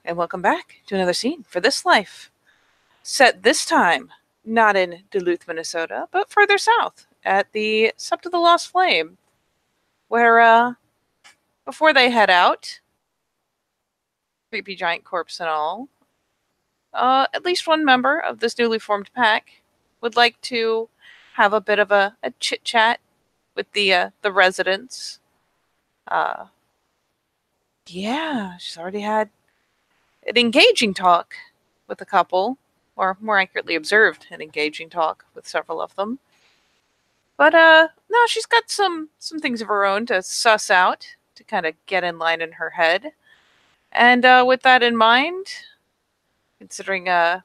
and welcome back to another scene for This Life. Set this time not in Duluth, Minnesota, but further south at the Sept of the Lost Flame, where, before they head out, creepy giant corpse and all, at least one member of this newly formed pack would like to have a bit of a chit chat with the residents. Uh, yeah, she's already had an engaging talk with a couple, or more accurately observed an engaging talk with several of them. But no, she's got some things of her own to suss out, to kind of get in line in her head. And with that in mind, considering well,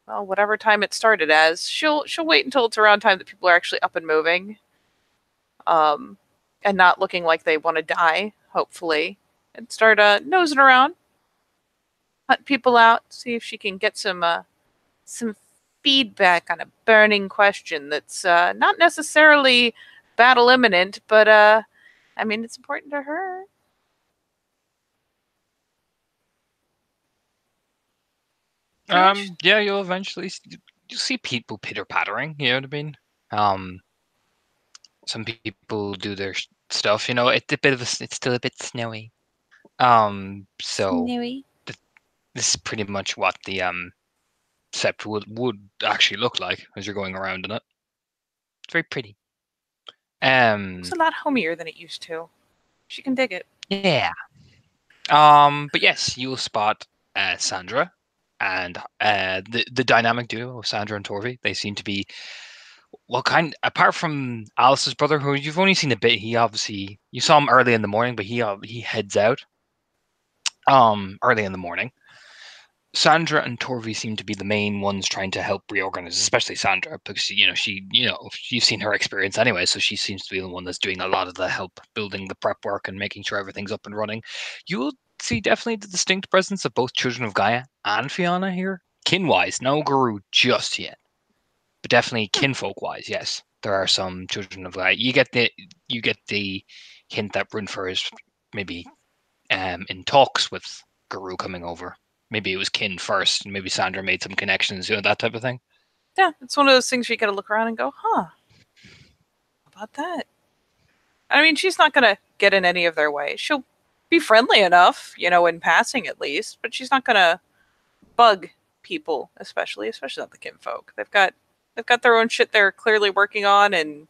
whatever time it started as, she'll wait until it's around time that people are actually up and moving, um, and not looking like they want to die, hopefully, and start nosing around, hunt people out, see if she can get some feedback on a burning question that's not necessarily battle imminent, but I mean, it's important to her. Yeah, you'll eventually you'll see people pitter pattering. You know what I mean? Um, some people do their stuff. You know, it's a bit of it's still a bit snowy. So Snowy. th this is pretty much what the sept would actually look like as you're going around in it. It's very pretty. It's Um, a lot homier than it used to. She can dig it. yeah. But yes, you'll spot Sandra and the dynamic duo of Sandra and Torvi. They seem to be well, apart from Alice's brother, who you've only seen a bit. He obviously you saw him early in the morning, but he heads out early in the morning. Sandra and Torvi seem to be the main ones trying to help reorganize, especially Sandra, because you've seen her experience anyway, so she seems to be the one that's doing a lot of the help building the prep work and making sure everything's up and running. You'll see definitely the distinct presence of both Children of Gaia and Fiona here. Kin-wise, no Guru just yet, but definitely kinfolk-wise, yes. There are some Children of Gaia. You get the hint that Brunfer is maybe in talks with Guru coming over. Maybe it was kin first, and maybe Sandra made some connections, that type of thing. Yeah, it's one of those things where you gotta look around and go, huh, how about that? I mean, she's not gonna get in any of their way. She'll be friendly enough, in passing at least, but she's not gonna bug people, especially not the kinfolk. They've got their own shit they're clearly working on, and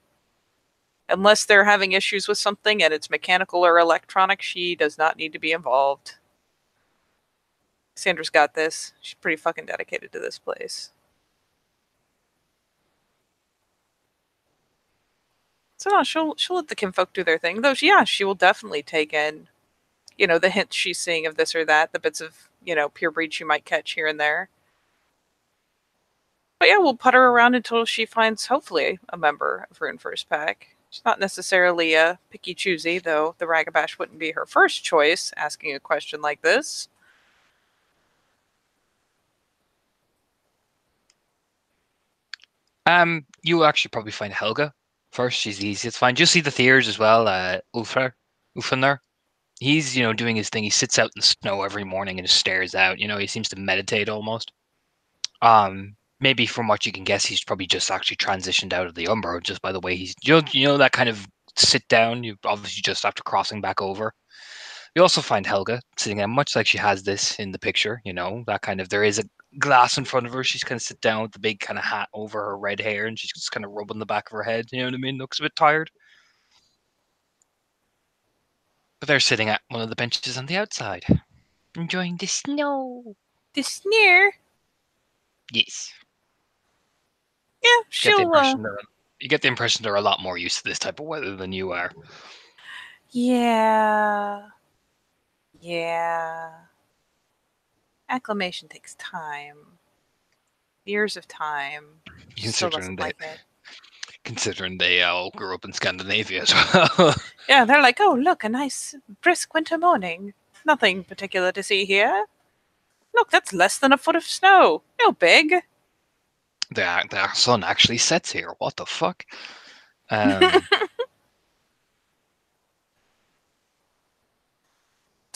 unless they're having issues with something and it's mechanical or electronic, she does not need to be involved. Sandra's got this. She's pretty fucking dedicated to this place. So no, she'll let the kinfolk do their thing. Though yeah, she will definitely take in, the hints she's seeing of this or that, the bits of, pure breed she might catch here and there. But yeah, we'll putter around until she finds hopefully a member of Rune First Pack. She's not necessarily a picky choosy, though the Ragabash wouldn't be her first choice asking a question like this. You actually probably find Helga first. She's the easiest to find. You see the Thiers as well. Ulfner. He's doing his thing. He sits out in the snow every morning and just stares out. He seems to meditate almost. Maybe from what you can guess, he's probably just actually transitioned out of the Umbro just by the way he's that kind of sit down. You obviously just after crossing back over. You also find Helga sitting there, much like she has this in the picture. That kind of there is a glass in front of her. She's kind of sit down with the big kind of hat over her red hair, and she's just kind of rubbing the back of her head. You know what I mean? Looks a bit tired. But they're sitting at one of the benches on the outside, enjoying the snow. The sneer. Yes. Yeah, Get the she'll, impression they're you get the impression they're a lot more used to this type of weather than you are. yeah. Yeah. Acclimation takes time. Years of time. She still Considering doesn't they like it. considering they all grew up in Scandinavia as well. Yeah, they're like, oh, look, a nice, brisk winter morning. Nothing particular to see here. Look, that's less than a foot of snow. No big. the sun actually sets here. What the fuck? So Um,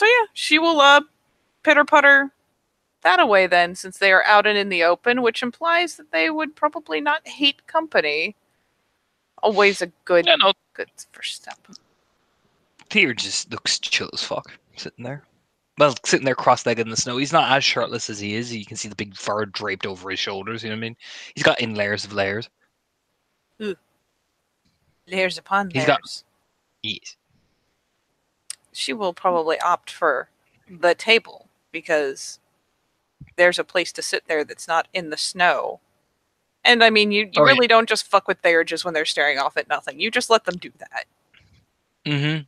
yeah, she will pitter-putter that away then, since they are out and in the open, which implies that they would probably not hate company. Always a good No, first step. Peter just looks chill as fuck, sitting there. Well, sitting there cross-legged in the snow. He's not as shirtless as he is. You can see the big fur draped over his shoulders. You know what I mean? He's got in layers of layers. Ooh. Layers upon He's got. layers. Yes. She will probably opt for the table because there's a place to sit there that's not in the snow. And I mean, you really don't just fuck with Therages when they're staring off at nothing. You just let them do that.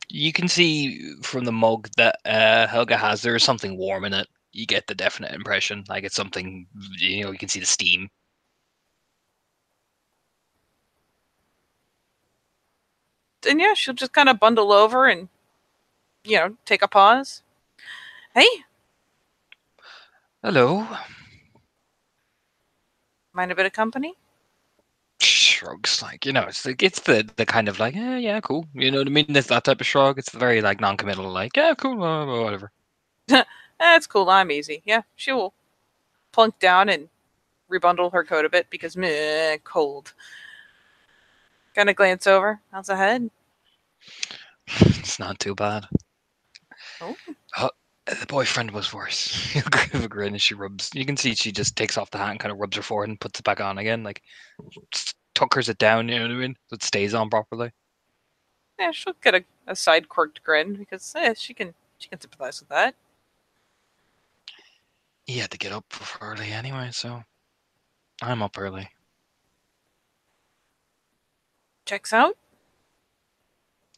You can see from the mug that Helga has, there is something warm in it. You get the definite impression, like it's something, you can see the steam. And yeah, she'll just kind of bundle over and, take a pause. Hey. Hello. Mind a bit of company? Shrugs, it's the kind of yeah, cool. You know what I mean? It's that type of shrug. It's very non-committal, yeah, cool, whatever. It's cool. I'm easy. Yeah, she will plunk down and rebundle her coat a bit because meh, cold. Kind of glance over. How's the head? It's not too bad. Oh. The boyfriend was worse. He'll give a grin as she rubs. You can see she just takes off the hat and kind of rubs her forehead and puts it back on again, tuckers it down. You know what I mean? So it stays on properly. Yeah, she'll get a side corked grin because she can sympathize with that. He had to get up early anyway, so I'm up early. Checks out.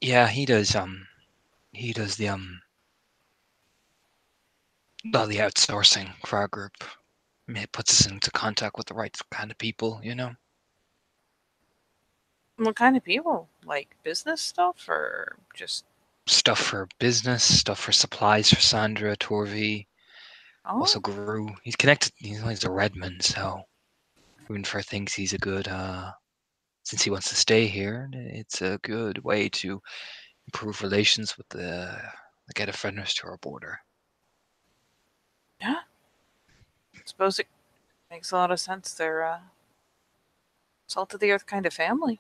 Yeah, he does. He does the the outsourcing for our group. It puts us into contact with the right kind of people, What kind of people? Like business stuff or just stuff for business, stuff for supplies for Sandra, Torvi, also Guru. He's connected. He's a Redmond, so Runfer thinks he's a good. Since he wants to stay here, it's a good way to improve relations with the get offenders to our border. Yeah. I suppose it makes a lot of sense. They're salt of the earth kind of family.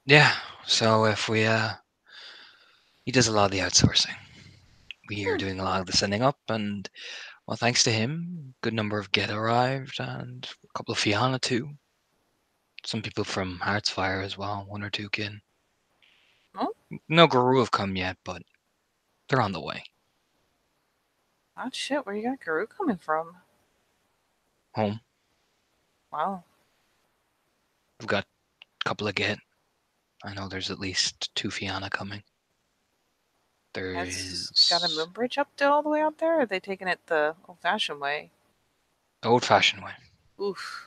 Yeah. So if we he does a lot of the outsourcing. We are doing a lot of the sending up, and well, thanks to him, a good number of Get arrived, and a couple of Fianna too. Some people from Heartsfire as well, one or two kin. Oh. No Guru have come yet, but they're on the way. Oh shit, where you got Guru coming from? Home. Wow. We've got a couple of Get. I know there's at least two Fianna coming. There Has is got a moon bridge up to all the way out there, or are they taking it the old-fashioned way? old-fashioned way. Oof.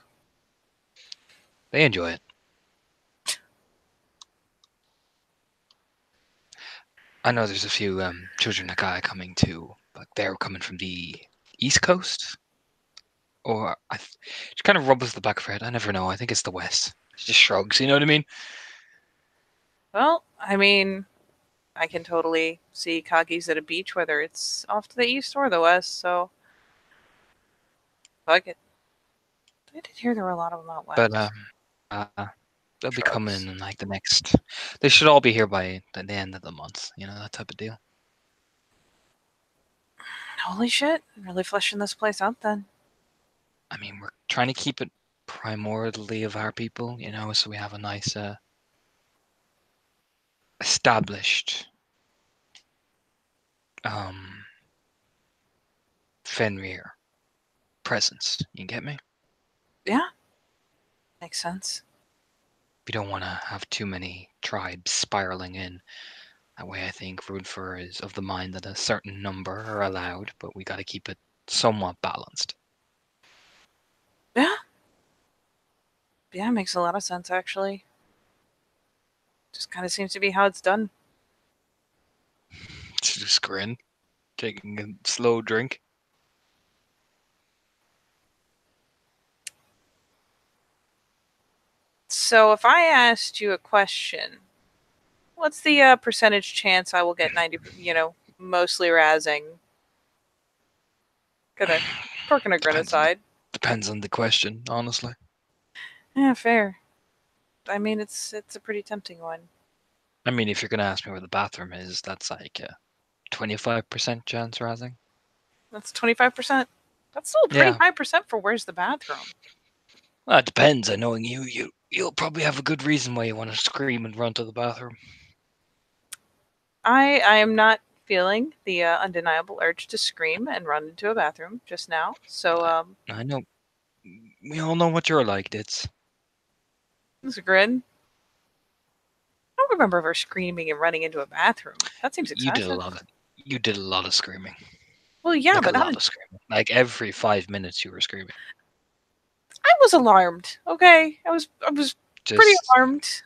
They enjoy it. I know there's a few children of Gaia coming too, but they're coming from the East Coast. Or she kind of rubs the back of her head. I never know. I think it's the West. She just shrugs. You know what I mean? Well, I mean, I can totally see Kagi's at a beach, whether it's off to the east or the west, so fuck it. I did hear there were a lot of them out west. But they'll be coming in the next. They should all be here by the end of the month. That type of deal. Holy shit! Really fleshing this place out then. I mean, we're trying to keep it primordially of our people, so we have a nice established Fenrir presence. You get me? Yeah. Makes sense. We don't want to have too many tribes spiraling in. That way, I think Rudfer is of the mind that a certain number are allowed, but we got to keep it somewhat balanced. Yeah. Yeah, makes a lot of sense, actually. Just kind of seems to be how it's done. Just grin, taking a slow drink. So if I asked you a question, what's the percentage chance I will get 90, mostly razzing Gonna pork and a grin Depends on aside. the question, honestly. Yeah, fair. I mean, it's a pretty tempting one. I mean, if you're gonna ask me where the bathroom is, that's like a 25% chance rising. That's 25%. That's still a pretty Yeah. high percent for where's the bathroom. Well, it depends. I knowing you'll probably have a good reason why you want to scream and run to the bathroom. I am not feeling the undeniable urge to scream and run into a bathroom just now. So I know. We all know what you're like, Ditz. this is a grin. I don't remember ever screaming and running into a bathroom. That seems You did a excessive. lot of you did a lot of screaming. Well, yeah, Like a but not. lot of screaming. Like every 5 minutes you were screaming. I was alarmed. Okay, I was pretty Just alarmed.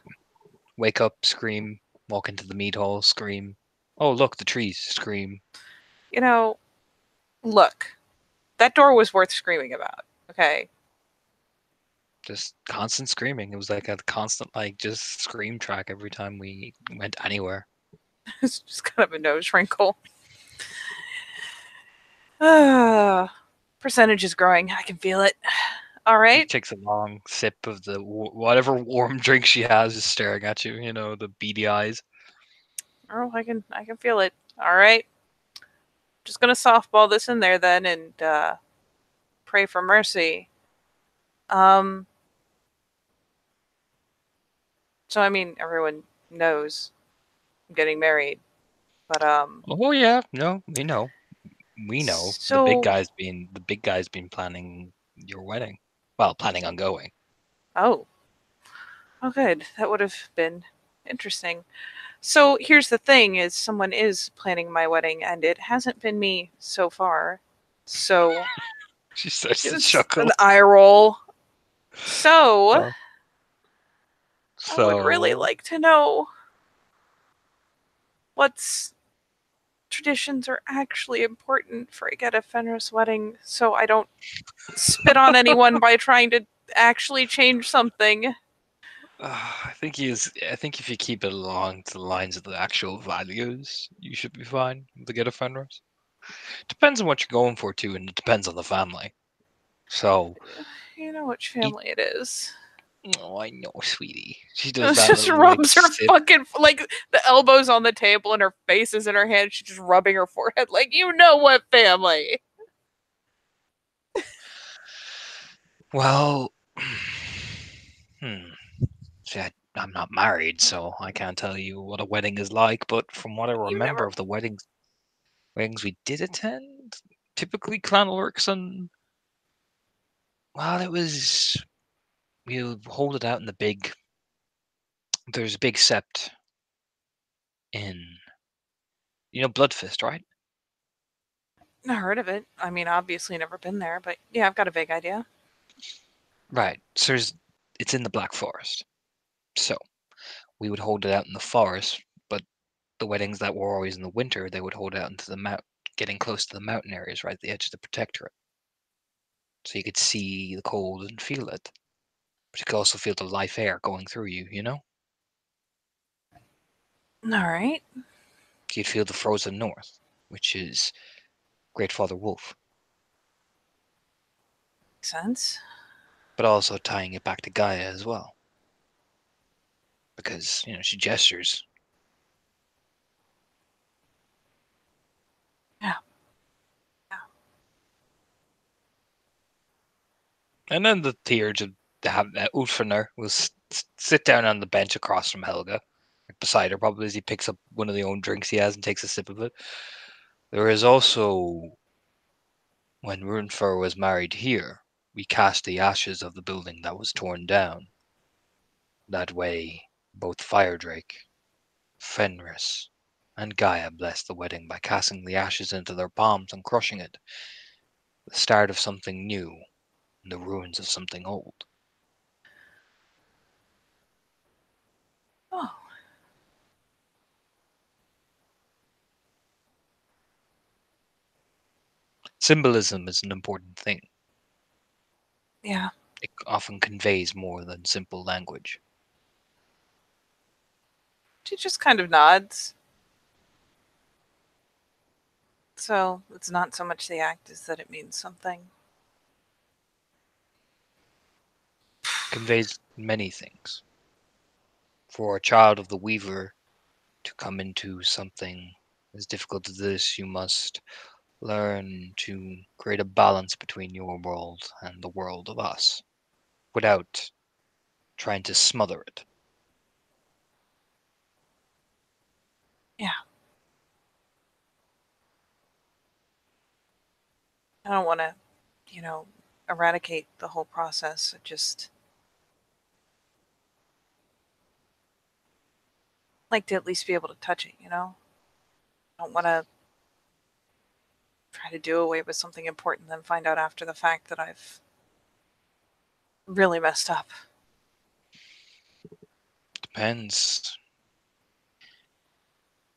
wake up, scream, walk into the meat hall, scream. Oh look, the trees, scream. You know, look, that door was worth screaming about. Okay, Just constant screaming. It was like a constant like just scream track every time we went anywhere. it's just kind of a nose wrinkle. Ah, percentage is growing. I can feel it. All She right. takes a long sip of the whatever warm drink she has, just staring at you. You know, the beady eyes. Oh, I can feel it. All right. Just gonna softball this in there then and pray for mercy. Um. So I mean, everyone knows I'm getting married, but Oh yeah, no, we know. so The big guy's been planning your wedding. Well, planning on going. oh, oh, good. That would have been interesting. So here's the thing: is someone is planning my wedding, and it hasn't been me so far. So She starts to it's an chuckle. eye roll. So Uh, I would really so like to know what's traditions are actually important for a Fenris wedding, so I don't spit on anyone by trying to actually change something. I think if you keep it along to the lines of the actual values, you should be fine to get a Fenris. Depends on what you're going for too, and it depends on the family. So, You know which eat. family it is. Oh, I know, sweetie. She does It that just little like rubs her sit. fucking like the elbows on the table and her face is in her hand. She's just rubbing her forehead like you know what family. Well, hmm. See, I'm not married, so I can't tell you what a wedding is like. But from what I You remember never. of the weddings we did attend, typically clan works and well, it was you hold it out in the big. There's a big sept in Bloodfist, right? I heard of it. I mean, obviously never been there, but yeah, I've got a vague idea. Right. So it's in the Black Forest. So we would hold it out in the forest, but the weddings that were always in the winter, they would hold it out into the mount, getting close to the mountain areas, right at the edge of the protectorate, so you could see the cold and feel it, but you could also feel the life air going through you. All right, So you'd feel the frozen north, which is Great Father Wolf, makes sense. but also tying it back to Gaia as well, because she gestures. Yeah, yeah. And then the Theurge of Ulfriner will sit down on the bench across from Helga, beside her probably as he picks up one of the own drinks he has and takes a sip of it. There is also, when Runfer was married here, we cast the ashes of the building that was torn down. That way, both Firedrake, Fenris, and Gaia blessed the wedding by casting the ashes into their palms and crushing it, the start of something new, in the ruins of something old. Oh, Symbolism is an important thing. yeah. It often conveys more than simple language. She just kind of nods. So it's not so much the act as that it means something. Conveys many things. For a child of the Weaver to come into something as difficult as this, you must learn to create a balance between your world and the world of us without trying to smother it. Yeah. I don't want to, you know, eradicate the whole process. I just like to at least be able to touch it, you know? I don't want to try to do away with something important, then find out after the fact that I've really messed up. Depends.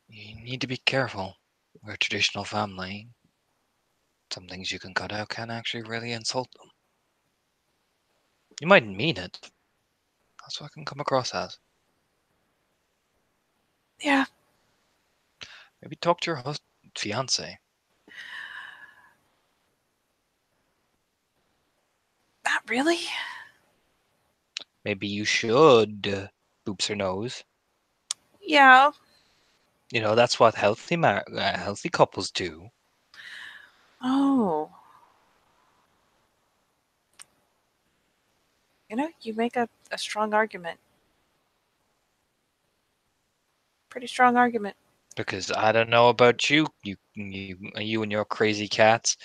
You need to be careful. We're a traditional family. Some things you can cut out can actually really insult them. You mightn't mean it. That's what it can come across as. Yeah, Maybe talk to your fiance. not really. Maybe you should boops her nose. Yeah. You know, that's what healthy couples do. Oh. You know, you make a strong argument. Pretty strong argument. Because I don't know about you and your crazy cats.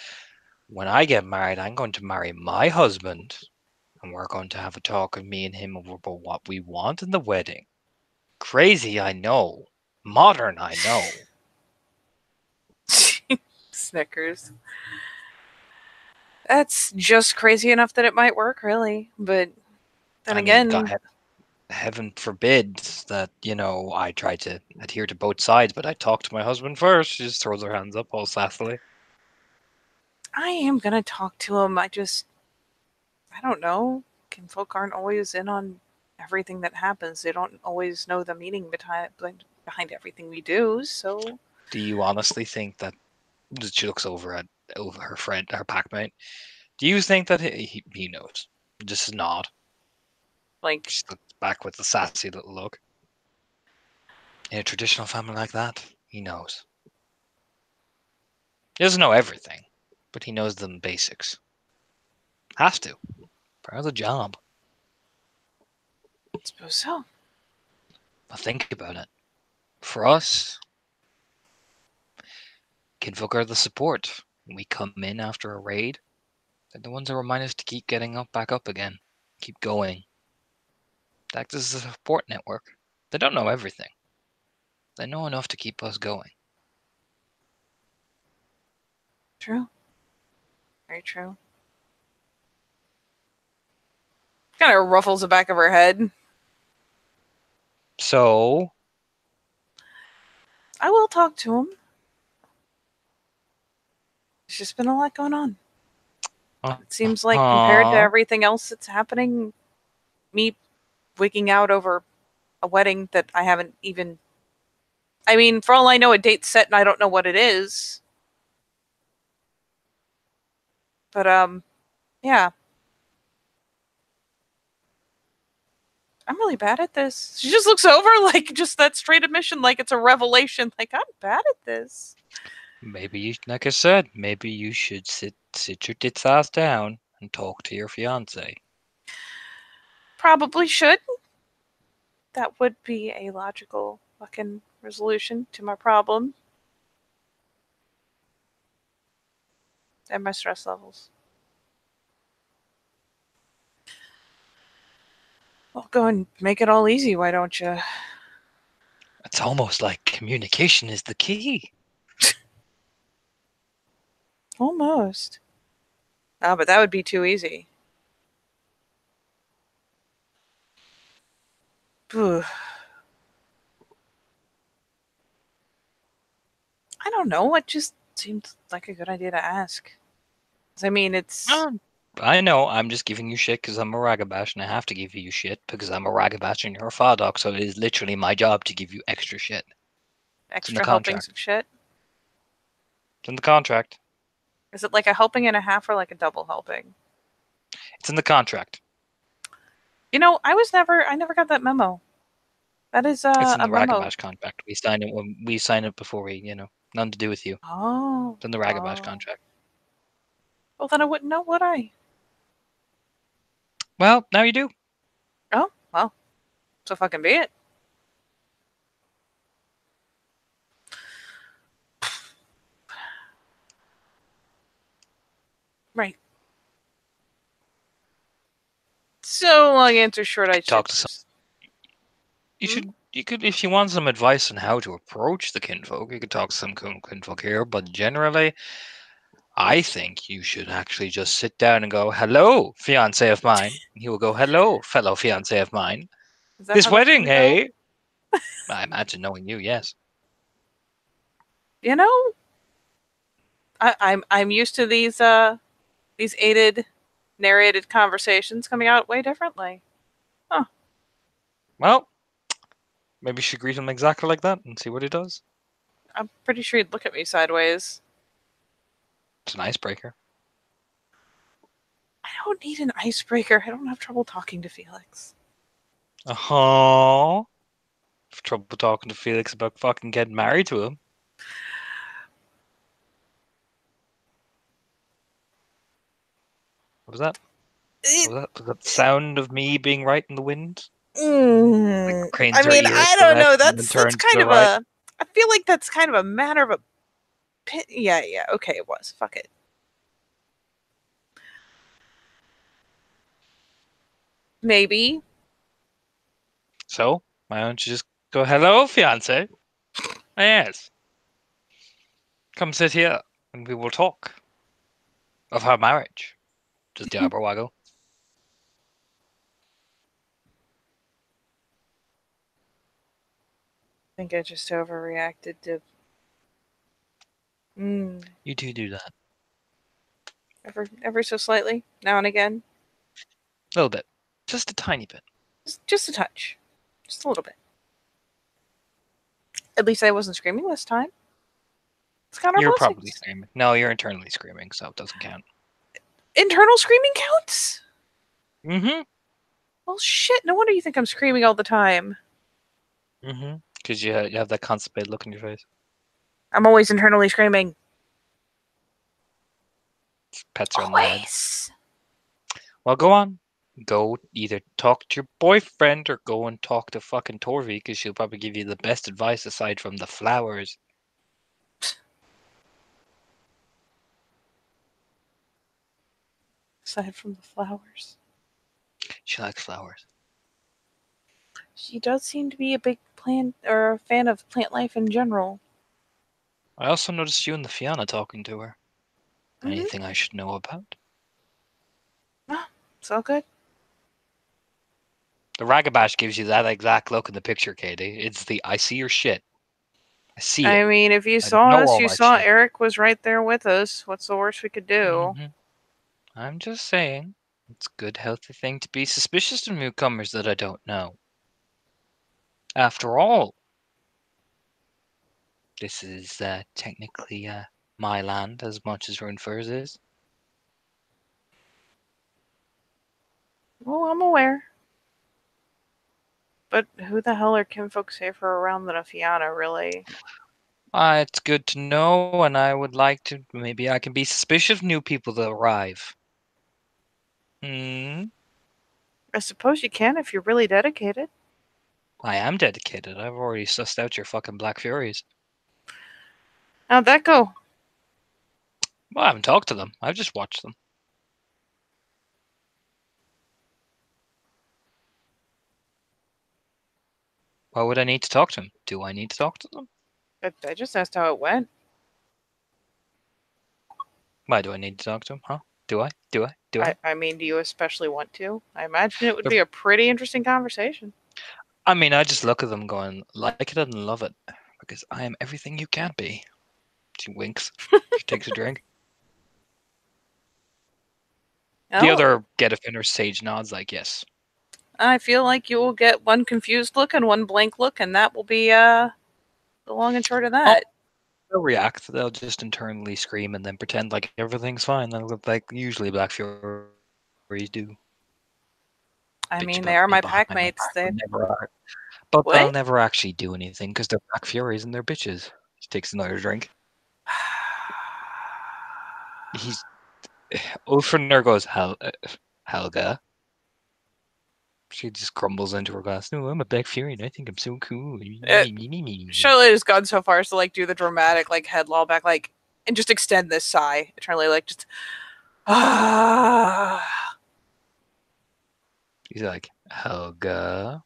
When I get married, I'm going to marry my husband, and we're going to have a talk of me and him over about what we want in the wedding. Crazy, I know. Modern, I know. Snickers. That's just crazy enough that it might work, really. But then I mean, God, again, heaven forbid that, I try to adhere to both sides, but I talk to my husband first. She just throws her hands up all sassily. I am gonna talk to him. I don't know. Kinfolk aren't always in on everything that happens. They don't always know the meaning behind everything we do. So, Do you honestly think that she looks over her friend, her packmate? Do you think that he knows? Just nod. like, She looks back with a sassy little look. In a traditional family like that, he knows. He doesn't know everything, but he knows the basics. Has to. Part of the job. I suppose so. But think about it. For us, kinfolk are the support. When we come in after a raid, they're the ones that remind us to keep getting up, back up again. Keep going. They act as a support network. They don't know everything. They know enough to keep us going. True. Very true. Kind of ruffles the back of her head. So, I will talk to him. There's just been a lot going on. It seems like compared to uh, everything else that's happening, me wigging out over a wedding that I haven't even. I mean, for all I know, a date's set and I don't know what it is. But, yeah. I'm really bad at this. She just looks over like just that straight admission, like it's a revelation. Like, I'm bad at this. maybe you, like I said, maybe you should sit your tits ass down and talk to your fiance. Probably should. That would be a logical fucking resolution to my problem and my stress levels. Well, go and make it all easy, why don't you? It's almost like communication is the key. Almost. Oh, but that would be too easy. Ugh. I don't know. It just seemed like a good idea to ask. I mean, it's I know, I'm just giving you shit because I'm a ragabash and I have to give you shit because I'm a ragabash and you're a fardok, so it is literally my job to give you extra shit. It's in the extra helpings contract. of shit. It's in the contract. Is it like a helping and a half or like a double helping? It's in the contract. I never got that memo. That is It's in a the memo. Ragabash contract. We signed it when we signed it before we, nothing to do with you. Oh. It's in the Ragabash Oh. contract. Well, then I wouldn't know, would I? Well, now you do. Oh, well. So fucking be it. Right. So long answer short, I should Talk to some. just. You could, if you want some advice on how to approach the kinfolk, you could talk to some kinfolk here. But generally, I think you should actually just sit down and go, "Hello, fiance of mine." And he will go, "Hello, fellow fiance of mine. Is that This how that's wedding, gonna go? hey?" I imagine knowing you, yes. You know, I'm used to these aided, narrated conversations coming out way differently. Huh. Well, maybe you should greet him exactly like that and see what he does. I'm pretty sure he'd look at me sideways. It's an icebreaker. I don't need an icebreaker. I don't have trouble talking to Felix. Uh-huh. Have trouble talking to Felix about fucking getting married to him. What was that? Was that the sound of me being right in the wind? Like I cranes her mean, ears I to the don't left know. and then That's turns to kind the of right. a. I feel like that's kind of a matter of a. Yeah, yeah. Okay, it was. Fuck it. Maybe. So, why don't you just go, "Hello, fiance? Yes. Come sit here and we will talk of our marriage." Just the eyebrow waggle. I think I just overreacted to. Mm, You do that. ever so slightly now and again. A little bit. Just a tiny bit. Just a touch. Just a little bit. At least I wasn't screaming this time. Let's count our You're probably blessings. screaming. No, you're internally screaming, so it doesn't count. Internal screaming counts? Mm-hmm. Well, shit. No wonder you think I'm screaming all the time. Mm-hmm. Because you have that constipated look in your face. I'm always internally screaming. Pets are in the head. Always. Well, go on. Go either talk to your boyfriend or go and talk to fucking Torvi because she'll probably give you the best advice aside from the flowers. Aside from the flowers. She likes flowers. She does seem to be a big plant or a fan of plant life in general. I also noticed you and the Fianna talking to her. Mm-hmm. Anything I should know about? Oh, it's all good. The Ragabash gives you that exact look in the picture, Katie. It's the I see your shit. I see it. I mean, if you I saw know us, all you that saw shit. Eric was right there with us. What's the worst we could do? Hmm. I'm just saying, it's a good, healthy thing to be suspicious of newcomers that I don't know. After all, this is technically my land as much as Runefurs is. Well, I'm aware. But who the hell are kinfolk safer around than a Fianna, really? It's good to know, and I would like to. Maybe I can be suspicious of new people that arrive. Hmm. I suppose you can if you're really dedicated. I am dedicated. I've already sussed out your fucking Black Furies. How'd that go? Well, I haven't talked to them. I've just watched them. Why would I need to talk to them? Do I need to talk to them? I just asked how it went. Why do I need to talk to them? Huh? Do I? Do I? Do I? I mean, do you especially want to? I imagine it would They're, be a pretty interesting conversation. I mean, I just look at them going, like it and love it, because I am everything you can't be. She winks. She takes a drink. The Oh, other get a finner sage nods, like, yes. I feel like you will get one confused look and one blank look, and that will be the long and short of Oh, that. they'll react. They'll just internally scream and then pretend like everything's fine. Like usually Black Furies do. I Bitch mean, they about are me my behind pack my mates. back, but They they'll what? never actually do anything because they're Black Furies and they're bitches. He takes another drink. He's Ulfrunner goes, Helga. She just crumbles into her glass. No, I'm a Black Fury and I think I'm so cool. It, Charlotte has gone so far as to like do the dramatic like head loll back like and just extend this sigh eternally like just ah. He's like, Helga.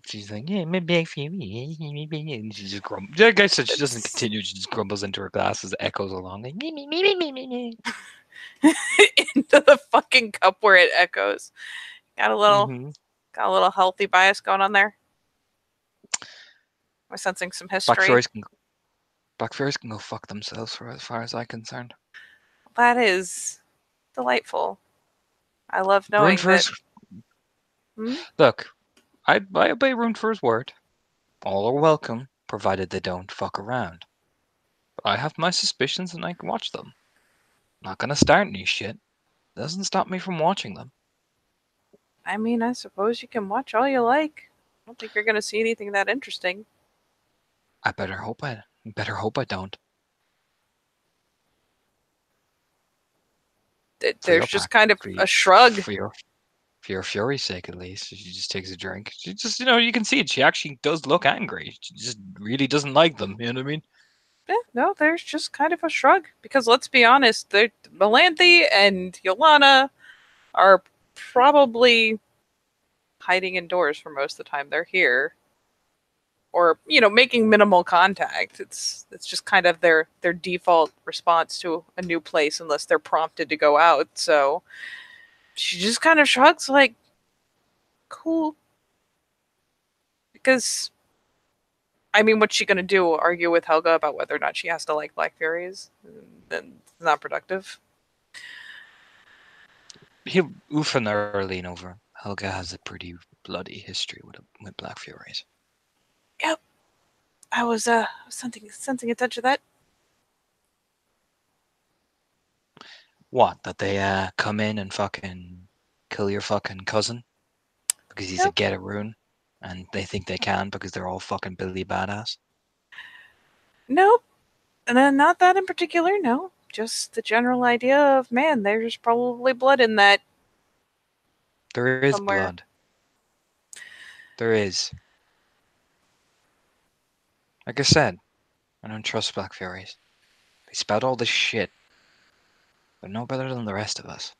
She's like, yeah, I'm a Black Fury. And she just grumbles. I guess she doesn't It's continue. She just grumbles into her glass as it echoes along. Like, into the fucking cup where it echoes. Got a little mm-hmm. got a little healthy bias going on there. We're sensing some Black history. Furies can Black Furies can go fuck themselves for as far as I'm concerned. That is delightful. I love Rune knowing for that. his Hmm? look. I obey Rune for his word. All are welcome, provided they don't fuck around. But I have my suspicions and I can watch them. Not gonna start any shit. Doesn't stop me from watching them. I mean, I suppose you can watch all you like. I don't think you're going to see anything that interesting. I better hope I don't. For There's your just pack, kind of for you, a shrug. for your Fury's sake at least. She just takes a drink. She just, you can see it. She actually does look angry. She just really doesn't like them. You know what I mean? No, there's just kind of a shrug. Because let's be honest, Melanthe and Yolana are probably hiding indoors for most of the time they're here. Or, making minimal contact. It's just kind of their default response to a new place unless they're prompted to go out. So she just kind of shrugs like, cool. Because I mean, what's she gonna do? Argue with Helga about whether or not she has to like Black Furies? Then it's not productive. He'll oof an lean over. Helga has a pretty bloody history with Black Furies. Yep, I was sensing a touch of that. What? That they come in and fucking kill your fucking cousin because he's a Yep. get-a-rune, and they think they can because they're all fucking Billy badass. Nope. And then not that in particular, no. Just the general idea of man, there's probably blood in that There is somewhere. blood. There is. Like I said, I don't trust Black Furies. They spout all this shit. They're no better than the rest of us.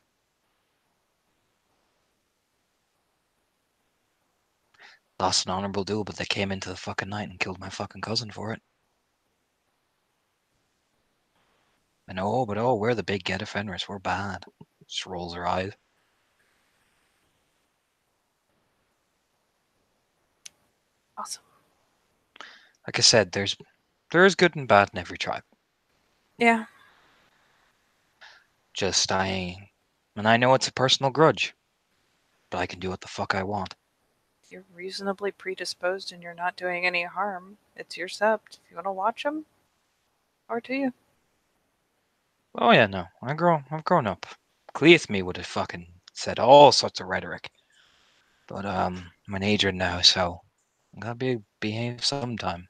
Lost an honorable duel, but they came into the fucking night and killed my fucking cousin for it. And we're the big get offenders. We're bad. Just rolls her eyes. Awesome. Like I said, there is good and bad in every tribe. Yeah. And I know it's a personal grudge, but I can do what the fuck I want. You're reasonably predisposed and you're not doing any harm. It's your sept. If you want to watch them, or to you. Oh yeah, no, I've grown up. Cleeth me would have fucking said all sorts of rhetoric, but I'm an aged now, so I gotta behave sometime.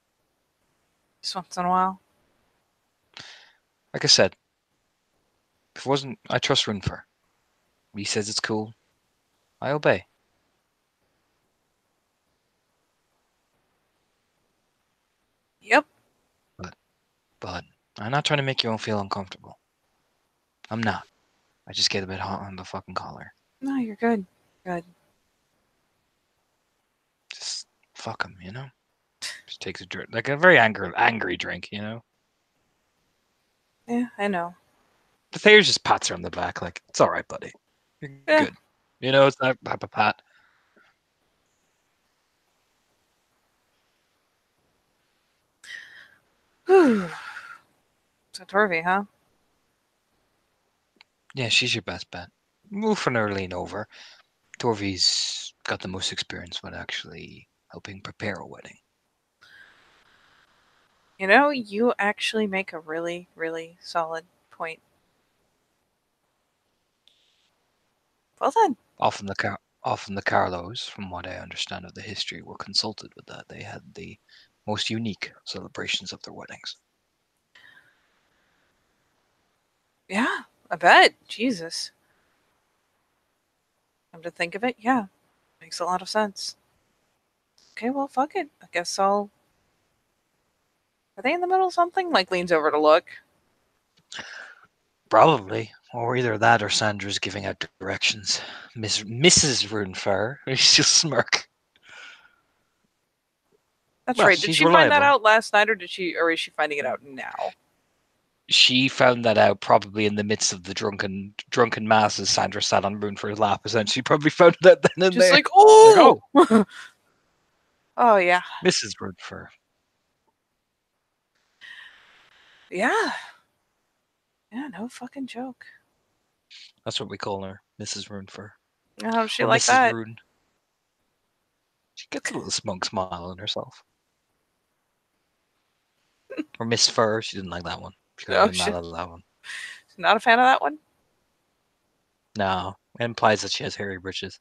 Just once in a while. Like I said, if it wasn't, I trust Runfer. He says it's cool, I obey. Yep. But but I'm not trying to make you all feel uncomfortable. I'm not. I just get a bit hot on the fucking collar. No, you're good. Good. Just fuck him, you know. Just takes a drink, like a very angry drink, you know. Yeah, I know. The Thayer just pats her on the back, like it's all right, buddy. You're Yeah. good. You know, it's that type of pat. Whew. So Torvi, huh? Yeah, she's your best bet. Move from her lean over. Torvi's got the most experience with actually helping prepare a wedding. You know, you actually make a really, really solid point. Well done. Often the Carlos, from what I understand of the history, were consulted with that. They had the most unique celebrations of their weddings. Yeah, I bet. Jesus. Come to think of it, yeah. Makes a lot of sense. Okay, well, fuck it. I guess I'll. Are they in the middle of something? Like, leans over to look. Probably, or either that or Sandra's giving out directions. Mrs. Runefair, she's just smirk. That's Well, right. Did she's she find that reliable. out last night, or is she finding it out now? She found that out probably in the midst of the drunken mass as Sandra sat on Runefair's lap. Essentially, she probably found that then and Just there. like, Like, oh, oh, oh yeah, Mrs. Runefair. yeah, yeah. No fucking joke. That's what we call her, Mrs. Runefair, How does she or like Mrs. that? Rune. She gets a little smug smile on herself. Or Miss Fur, she didn't like that one. She got Oh, really mad she's at that one. not a fan of that one. No, it implies that she has hairy britches.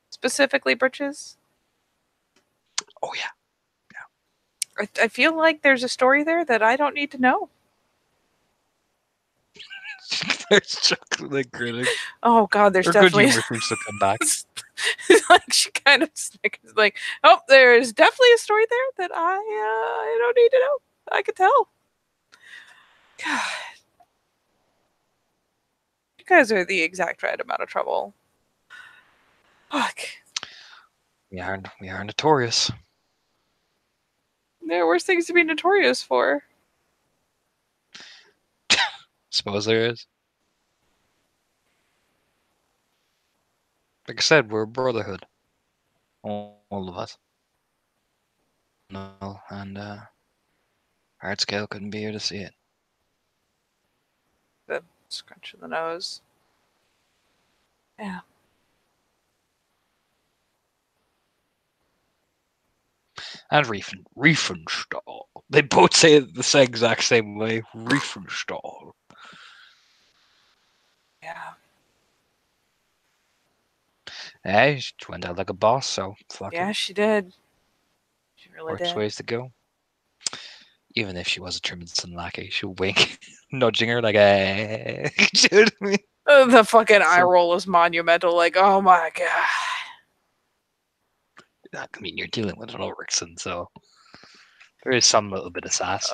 Specifically, britches. Oh yeah, I feel like there's a story there that I don't need to know. there's chocolate grinning. Oh God, there's Her good definitely. humor seems to come back. Like she kind of snickers, like, oh, there's definitely a story there that I don't need to know. I could tell. God, you guys are the exact right amount of trouble. Fuck. We are notorious. There are worse things to be notorious for. Suppose there is. Like I said, we're a brotherhood. All of us. No, and Hard Scale couldn't be here to see it. The scrunch of the nose. Yeah. And Riefenstahl. They both say it the exact same way. Riefenstahl. Yeah. Hey, she went out like a boss, so fuck Yeah, it. she did. She really Works did. ways to go. Even if she was a Trimminson lackey, she'll wink, nudging her like, hey. You know what I mean? The fucking eye So, roll is monumental. Like, oh my God. I mean, you're dealing with an Ulrichson, so there is some little bit of sass.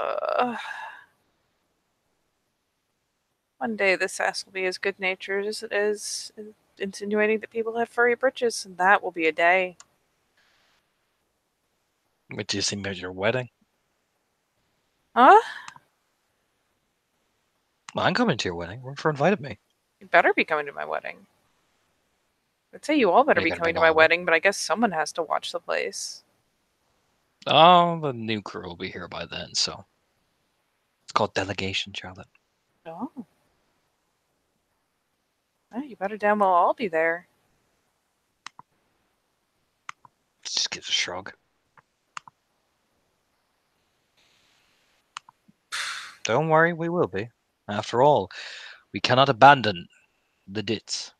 One day this ass will be as good natured as it is insinuating that people have furry britches, and that will be a day. What do you think about your wedding? Huh? Well, I'm coming to your wedding. Runefair invited me. You better be coming to my wedding. I'd say you all better Are you be gonna coming bring to my all of it? wedding, but I guess someone has to watch the place. Oh, the new crew will be here by then, so it's called delegation, Charlotte. Oh. Well, you better damn well all be there. Just gives a shrug. Don't worry, we will be. After all, we cannot abandon the dits.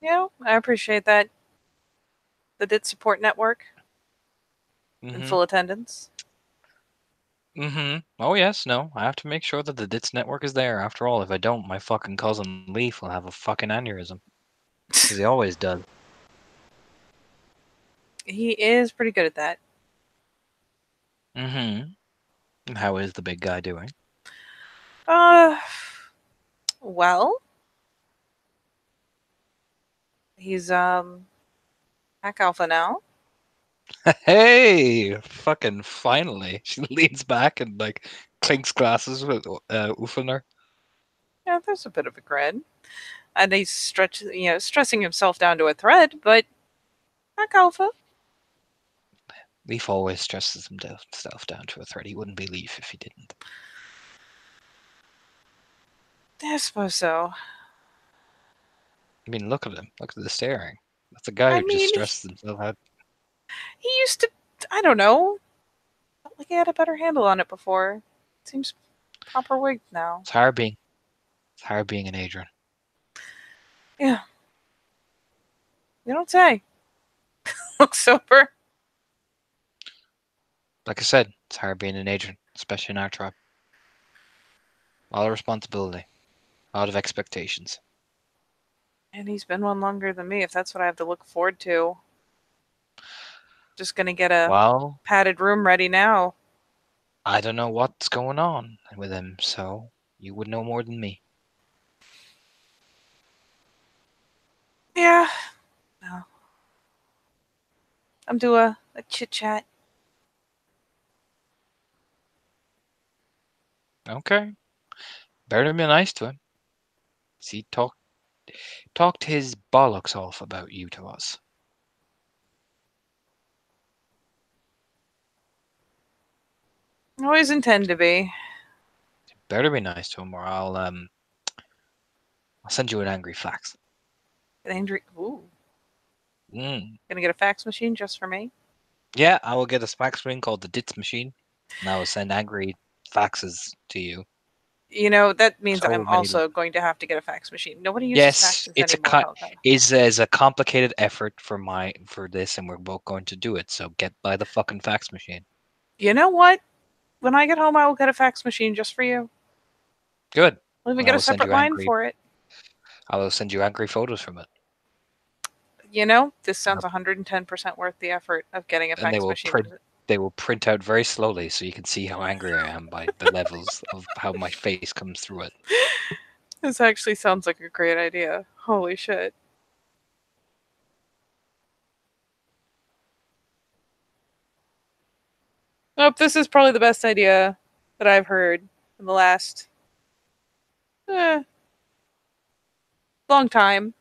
You know, I appreciate that. The DIT support network in Mm-hmm. full attendance. Mm-hmm. Oh yes, no. I have to make sure that the dits network is there. After all, if I don't, my fucking cousin Leaf will have a fucking aneurysm. Because he always does. He is pretty good at that. Mm-hmm. And how is the big guy doing? Uh, well, he's Pack Alpha now. Hey! Fucking finally. She leans back and like clinks glasses with Ufaner. Yeah, there's a bit of a grin, and he's stressing himself down to a thread. But Pack Alpha, Leaf always stresses himself down to a thread. He wouldn't be Leaf if he didn't. I suppose so. I mean, look at him. Look at the staring. That's a guy I who just mean, stresses himself out. he used to, I don't know, felt like he had a better handle on it before. Seems proper wigged now. It's hard being an Adrian. Yeah, you don't say. Look sober. Like I said, it's hard being an Adrian, especially in our tribe. A lot of responsibility, a lot of expectations. And he's been one longer than me, if that's what I have to look forward to. Just gonna get a Well, padded room ready now. I don't know what's going on with him, so you would know more than me. Yeah. No. I'm doing a chit chat. Okay. Better than be nice to him. See, talked his bollocks off about you to us. Always intend to be. Better be nice to him, or I'll send you an angry fax. An angry. Ooh. Mm. Gonna get a fax machine just for me. Yeah, I will get a fax screen called the Dits machine, and I will send angry faxes to you. You know, that means So I'm many. also going to have to get a fax machine. Nobody uses Yes, faxes it's a anymore. Helga. is a complicated effort for this, and we're both going to do it. So get by the fucking fax machine. You know what? When I get home, I will get a fax machine just for you. Good. I'll even And I get a will send separate you line angry. for it. I will send you angry photos from it, You know, this sounds 110% worth the effort of getting a and they fax will machine. print out very slowly, so you can see how angry I am by the levels of how my face comes through it. This actually sounds like a great idea. Holy shit. Nope, this is probably the best idea that I've heard in the last eh, long time.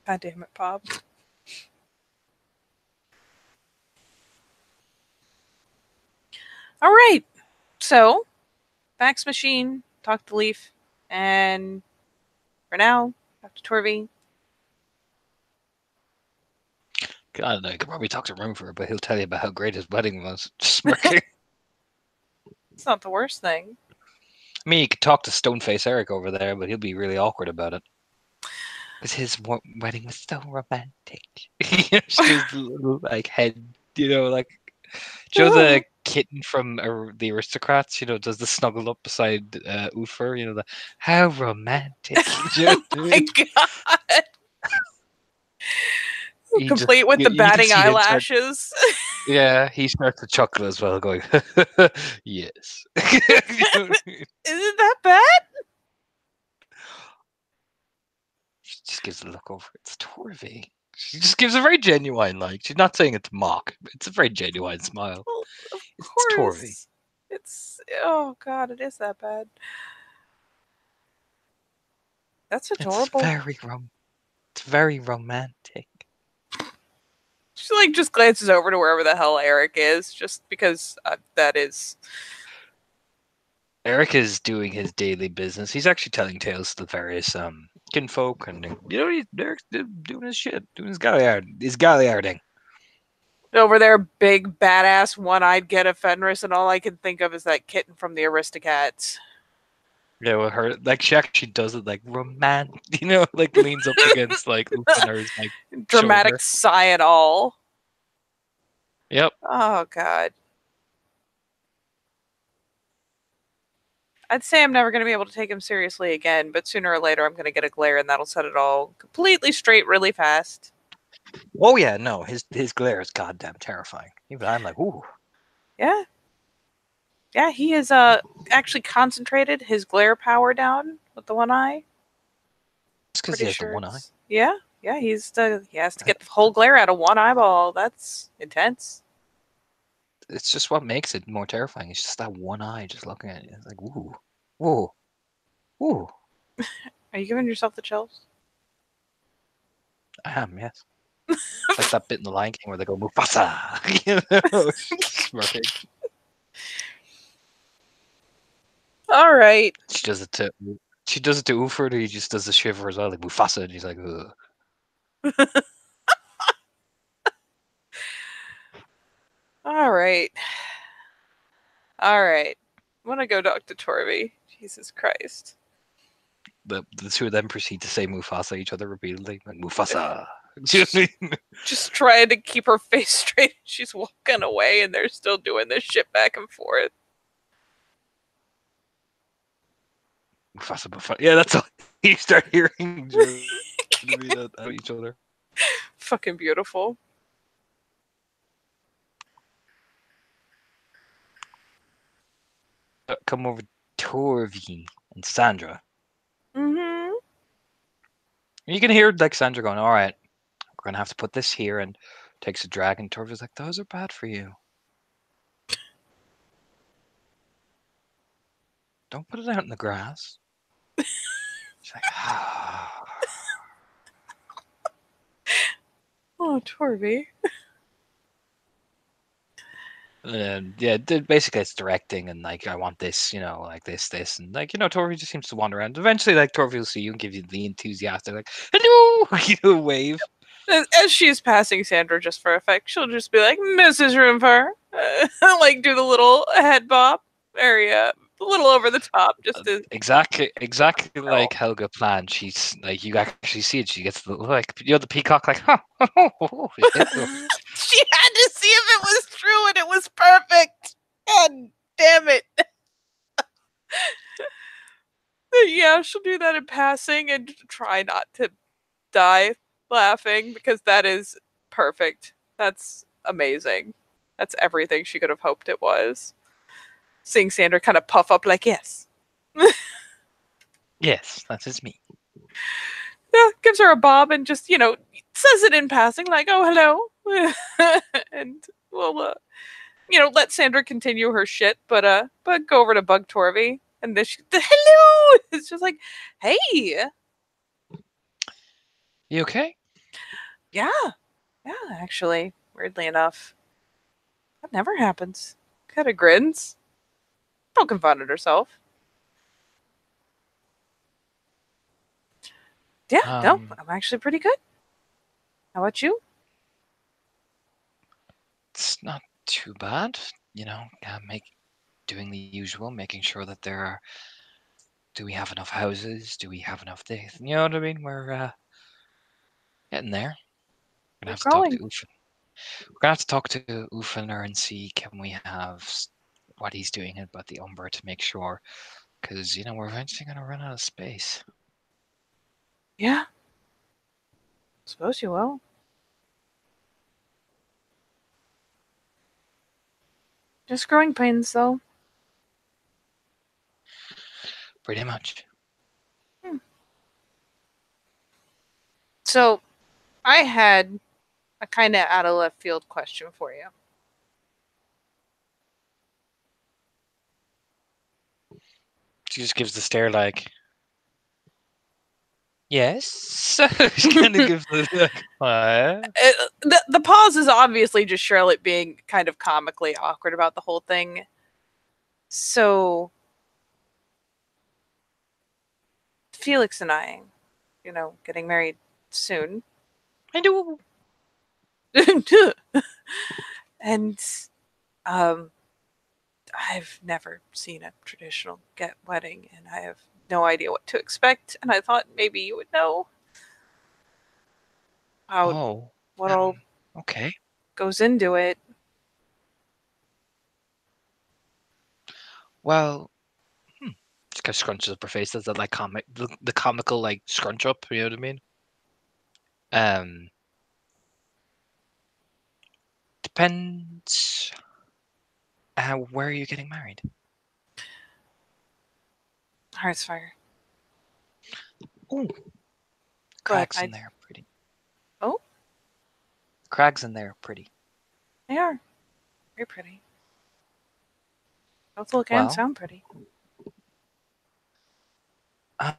God damn it, Bob. All right. So, fax machine, talk to Leaf, and for now, talk to Torvy. God, I could probably talk to Roomford, but he'll tell you about how great his wedding was. Just smirking. It's not the worst thing. I mean, you could talk to Stoneface Eric over there, but he'll be really awkward about it. Because his wedding was so romantic. Just his little, like, head, like, the kitten from the Aristocrats, does the snuggle up beside Uther, how romantic. Oh my god. He just, Complete with the you can batting see him start, eyelashes. yeah, he starts to chuckle as well, going, yes. Isn't that bad? She just gives a look over. It's Torvy. She just gives a very genuine, she's not saying it to mock. It's a very genuine smile. Well, of It's Torvy. course. It's oh god, it is that bad. That's adorable. It's very romantic. She like just glances over to wherever the hell Eric is, just because that is. Eric is doing his daily business. He's actually telling tales to the various kinfolk, and Eric's doing his shit, doing his galliarding. Over there, big badass one-eyed Get Fenris, and all I can think of is that kitten from the Aristocats. Yeah, with her, she actually does it romantic, leans up against Uther's Dramatic shoulder. sigh and all. Yep. Oh god. I'd say I'm never going to be able to take him seriously again, but sooner or later I'm going to get a glare and that'll set it all completely straight really fast. Oh yeah, no, his glare is goddamn terrifying. Even I'm like, ooh. Yeah. Yeah, he has actually concentrated his glare power down with the one eye. It's because he has the one eye. Yeah, he has to get the whole glare out of one eyeball. That's intense. It's just what makes it more terrifying. It's just that one eye just looking at you. It's like, ooh, ooh, ooh. Are you giving yourself the chills? I am, yes. It's like that bit in The Lion King where they go Mufasa, smirking. All right. She does it to Uford, or he just does the shiver as well, like Mufasa, and he's like, ugh. All right. All right. I'm gonna go talk to Torby. Jesus Christ. The two of them proceed to say Mufasa each other repeatedly, like Mufasa. Do you know Just, what I mean? just trying to keep her face straight. She's walking away, and they're still doing this shit back and forth. Mufasa, Mufasa. Yeah, that's all you start hearing. Do you know what I mean? At each other. Fucking beautiful. Come over, Torvi and Sandra. Mm-hmm. You can hear like Sandra going, "All right, we're gonna have to put this here," and takes a drag, and Torvi's like, "Those are bad for you. Don't put it out in the grass." She's like, "Ah." Oh, Torby. And yeah, basically it's directing and like I want this, like this, and like Torvi just seems to wander around. Eventually, like Torvi will see you and give you the enthusiastic, like hello, wave. As she's passing Sandra just for effect, she'll just be like, Mrs. Roomfur. Like, do the little head bop area, a little over the top, just to. Exactly like Helga planned. She's like you actually see it. She gets the peacock, like, huh. She had to see if it was true, and it was perfect. God damn it. Yeah, she'll do that in passing and try not to die laughing because that is perfect. That's amazing. That's everything she could have hoped it was. Seeing Sandra kind of puff up, like, yes. Yes, that is me. Yeah, gives her a bob and just, says it in passing, like, oh, hello. And we'll, let Sandra continue her shit, but go over to Bug Torvy. And this, hello! It's just like, hey, You okay? yeah, yeah, actually, weirdly enough. That never happens. Kind of grins. Poking fun at herself. Yeah, no, Um, I'm actually pretty good. How about you? it's not too bad. Doing the usual, making sure that there are. Do we have enough houses? Do we have enough this? You know what I mean? We're getting there. We're gonna You're have to talk to growing. Ufin. We're gonna have to talk to Ufiner and see can we have what he's doing about the Umber to make sure, because we're eventually gonna run out of space. Yeah, suppose you will. Just growing pains, though. Pretty much. Hmm. So, I had a kind of out of left field question for you. She just gives the stare like, yes. She kind of gives the like, what? The pause is obviously just Charlotte being kind of comically awkward about the whole thing. So, Felix and I, getting married soon. I do. And um, I've never seen a traditional get wedding, and I have no idea what to expect. And I thought maybe you would know how Oh, what all okay. goes into it. Well, just kind of scrunches up her face. Does that like the comical like scrunch up? You know what I mean? Um, depends. Where are you getting married? Hearthfire, Oh, but crags in there, pretty. oh, Crags in there, pretty. they are very pretty. Both look and Well, sound pretty.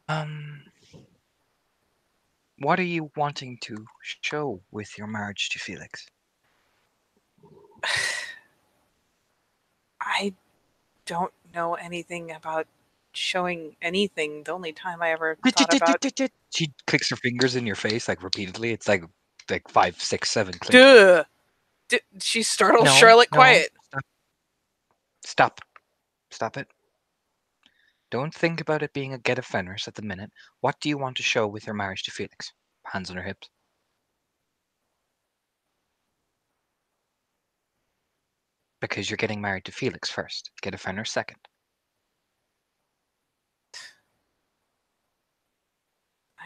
um, what are you wanting to show with your marriage to Felix? I don't know anything about showing anything. The only time I ever thought about She clicks her fingers in your face like repeatedly. It's like 5, 6, 7 clicks. duh. She startles Charlotte quiet. Stop. Stop it. Don't think about it being a get of Fenris at the minute. What do you want to show with your marriage to Felix? Hands on her hips. Because you're getting married to Felix first. Get a Fenris second.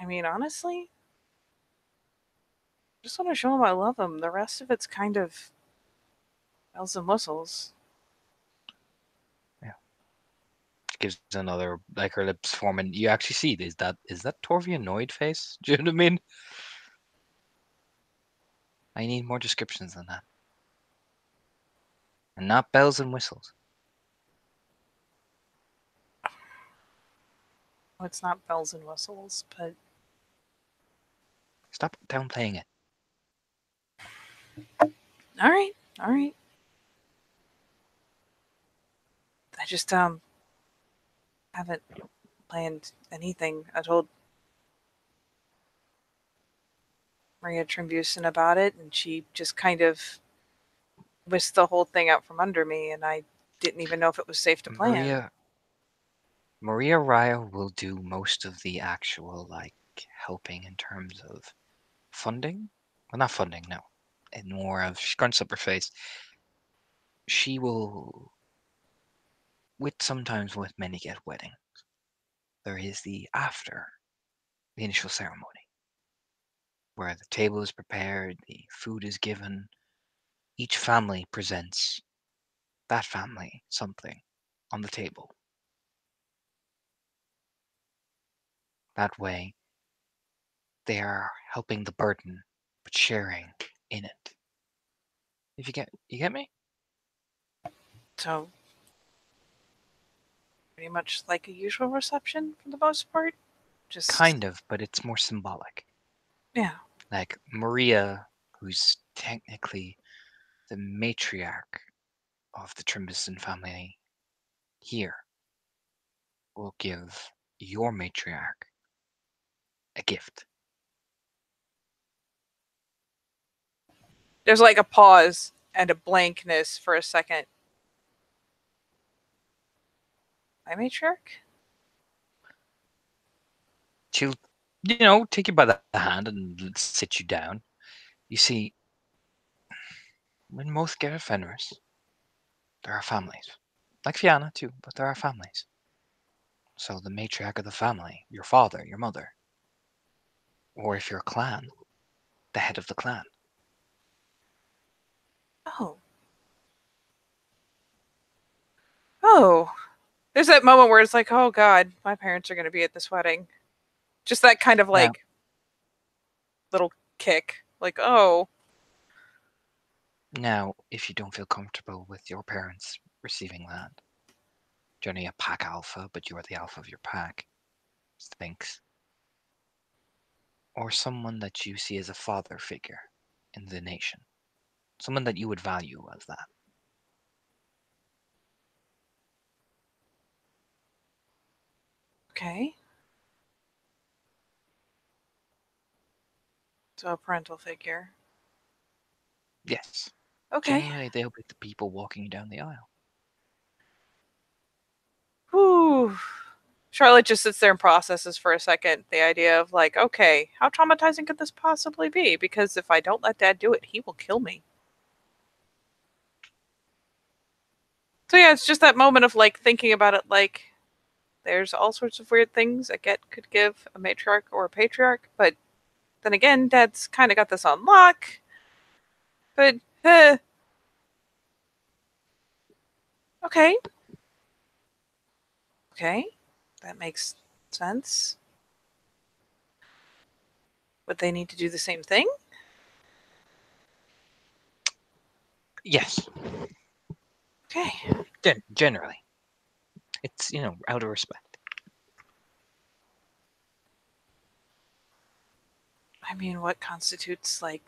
I mean, honestly, I just want to show him I love him. The rest of it's kind of bells and whistles. Yeah. Gives another, like, her lips forming. You actually see, is that Torvi annoyed face? Do you know what I mean? I need more descriptions than that. And not bells and whistles. Oh, it's not bells and whistles, but Stop downplaying it. all right, all right. I just haven't planned anything. I told Maria Trimbuson about it, and she just kind of whisked the whole thing out from under me, and I didn't even know if it was safe to plan. Maria Raya will do most of the actual, like, helping in terms of funding. Well, not funding, no. And more of, she grunts up her face. She will, sometimes with many get wedding, there is the after, the initial ceremony, where the table is prepared, the food is given, each family presents that family something on the table. That way, they are helping the burden, but sharing in it. If you get me? So, pretty much like a usual reception for the most part. Just Kind of, but it's more symbolic. yeah. Like Maria, who's technically the matriarch of the Trimbuson family here, will give your matriarch a gift. There's like a pause and a blankness for a second. My matriarch? She'll, take you by the hand and sit you down. You see, when most get a Fenris, there are families. Like Fianna, too, but there are families. So the matriarch of the family, your father, your mother, or if you're a clan, the head of the clan. Oh. Oh. There's that moment where it's like, oh God, my parents are going to be at this wedding. Just that kind of Now, like little kick. Like, oh. now, if you don't feel comfortable with your parents receiving that, you're only a pack alpha, but you are the alpha of your pack, thinks, or someone that you see as a father figure in the nation, someone that you would value as that. Okay. So a parental figure. Yes, Okay. generally they'll be the people walking down the aisle. Whew. Charlotte just sits there and processes for a second the idea of like, okay, how traumatizing could this possibly be? Because if I don't let Dad do it, he will kill me. So yeah, it's just that moment of like thinking about it like there's all sorts of weird things a get could give a matriarch or a patriarch, but then again, Dad's kind of got this on lock. But okay, okay, that makes sense. Would they need to do the same thing? Yes, Okay. generally. It's, out of respect. I mean, what constitutes like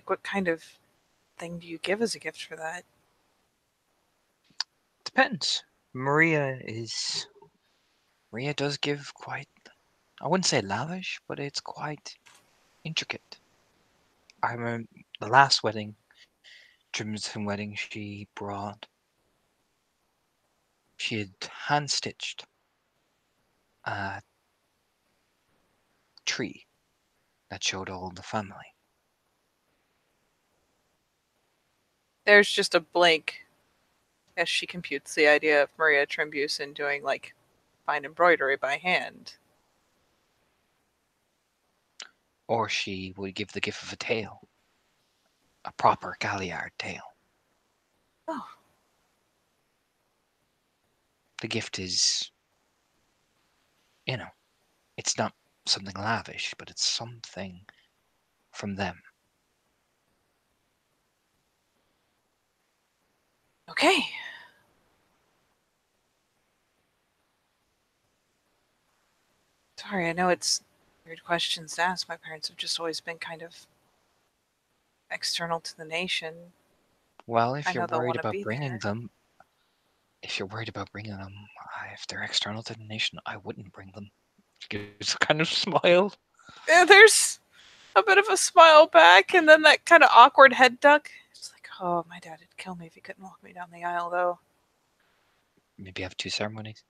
what kind of thing do you give as a gift for that? Depends. Maria does give quite, I wouldn't say lavish, but it's quite intricate. I remember the last wedding, Trimson wedding, she had hand stitched a tree that showed all the family. There's just a blank as she computes the idea of Maria Trimbuson doing like fine embroidery by hand. Or she would give the gift of a tail, a proper galliard tail. Oh, The gift is, you know, it's not something lavish, but it's something from them. okay. Sorry, I know it's weird questions to ask. My parents have just always been kind of external to the nation. Well, I know they'll want to be there. if you're worried about bringing them, if they're external to the nation, I wouldn't bring them. Gives a kind of smile. Yeah, there's a bit of a smile back, and then that kind of awkward head duck. It's like, oh, my dad would kill me if he couldn't walk me down the aisle, though. Maybe have 2 ceremonies.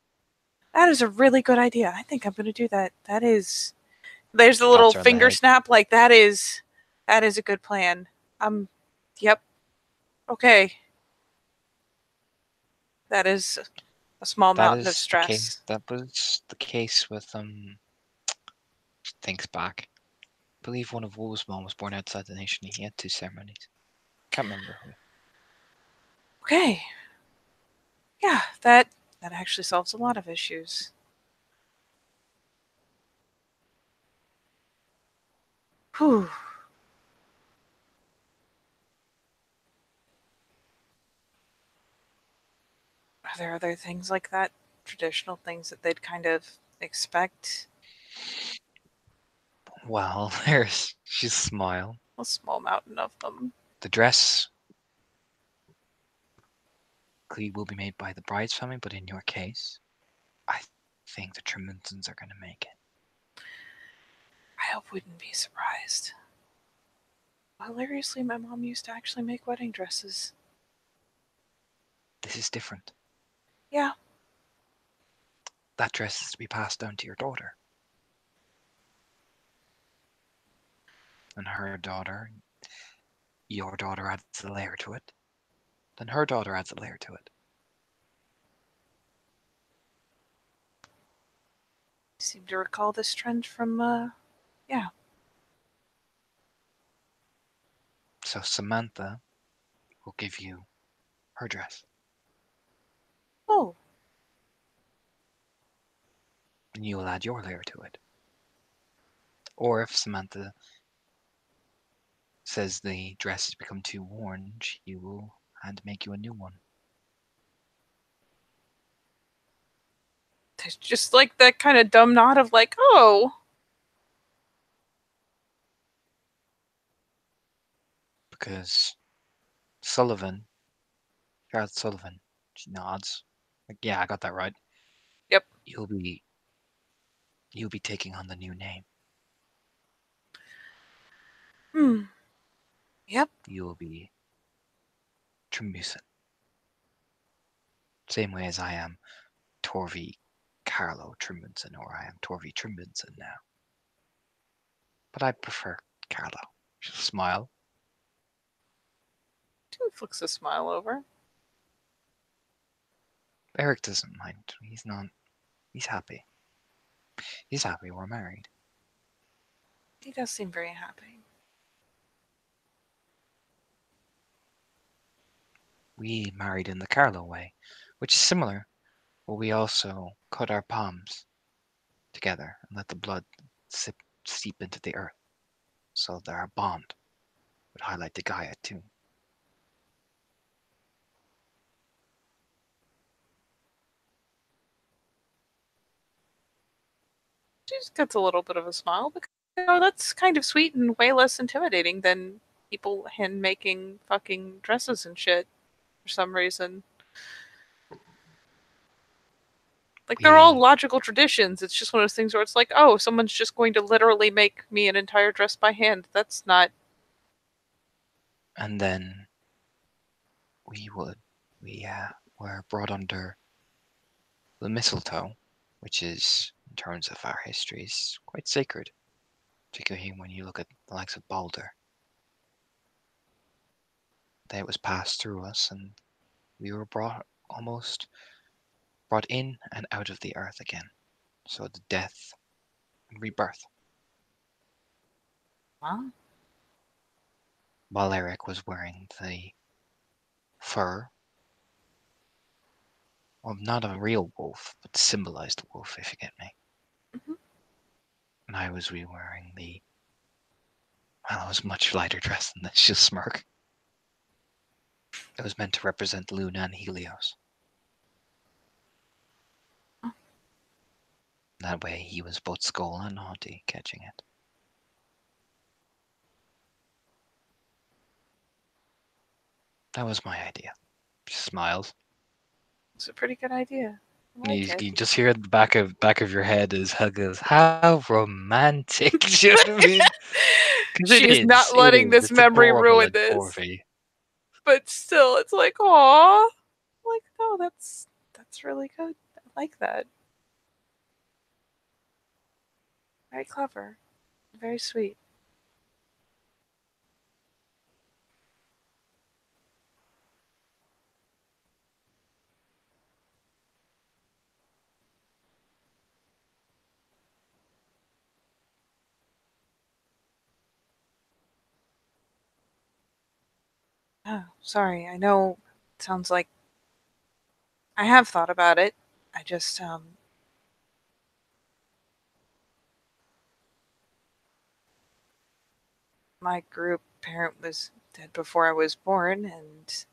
That is a really good idea. I think I'm going to do that. That is. There's the little Pats her on the finger head. snap. Like that is a good plan. Yep. Okay. That is a small That mountain of is the case. stress. That was the case with thinks back. I believe one of Wolf's mom was born outside the nation. He had 2 ceremonies. Can't remember who. Okay. Yeah, that actually solves a lot of issues. Whew. Are there other things like that? Traditional things that they'd kind of expect? Well, she's smile. A small mountain of them. The dress will be made by the bride's family, but in your case, I think the Triminsons are going to make it. I wouldn't be surprised. Hilariously, my mom used to actually make wedding dresses. This is different. Yeah. That dress is to be passed down to your daughter. And your daughter adds a layer to it. Then her daughter adds a layer to it. I seem to recall this trend from, yeah. So Samantha will give you her dress. Oh. And you will add your layer to it. Or if Samantha says the dress has become too worn, she will hand make you a new one. There's just like that kind of dumb nod of like, oh. Because Charlotte Sullivan, she nods. Like, yeah, I got that right. Yep. You'll be taking on the new name. Yep. You will be Trimbuson. Same way as I am Torvi Carlo Trimbuson, or I am Torvi Trimbuson now. But I prefer Carlo. She'll smile. Two flicks a smile over. Eric doesn't mind. He's not. He's happy. He's happy we're married. He does seem very happy. We married in the Carlo way, which is similar, but we also cut our palms together and let the blood seep into the earth, so that our bond would highlight the Gaia too. She just gets a little bit of a smile because, you know, that's kind of sweet and way less intimidating than people hand making fucking dresses and shit for some reason. Like, they're all logical traditions. It's just one of those things where it's like, oh, someone's just going to literally make me an entire dress by hand. That's not. And then we were brought under the mistletoe, which is, in terms of our histories, quite sacred, particularly when you look at the likes of Balder. It was passed through us, and we were almost brought in and out of the earth again. So the death and rebirth. Huh? While Eric was wearing the fur of not a real wolf, but symbolized the wolf, if you get me. Mhm. And I was wearing it was much lighter dress than this, just smirk. It was meant to represent Luna and Helios. That way he was both Skull and Haughty catching it. That was my idea. She smiles. It's a pretty good idea. I And like it. you just hear at the back of your head as Hug goes, "How romantic!" Do you know what I mean? Because She is not it letting is. this It's memory adorable ruin and this. Torvy. But still, it's like, aw. Like, no, that's really good. I like that. Very clever. Very sweet. Oh, sorry. I know it sounds like I have thought about it. I just, my group parent was dead before I was born, and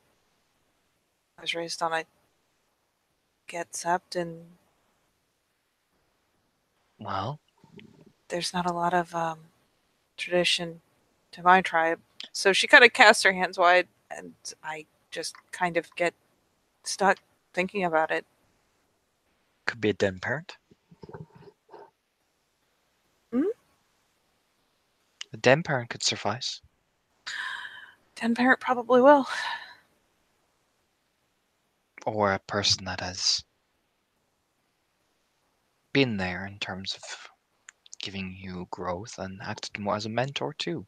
I was raised on a get sept, and Well, there's not a lot of tradition to my tribe. So she kind of casts her hands wide, and I just kind of get stuck thinking about it. could be a den parent. Hmm? A den parent could suffice. Den parent probably will. Or a person that has been there in terms of giving you growth and acted more as a mentor too.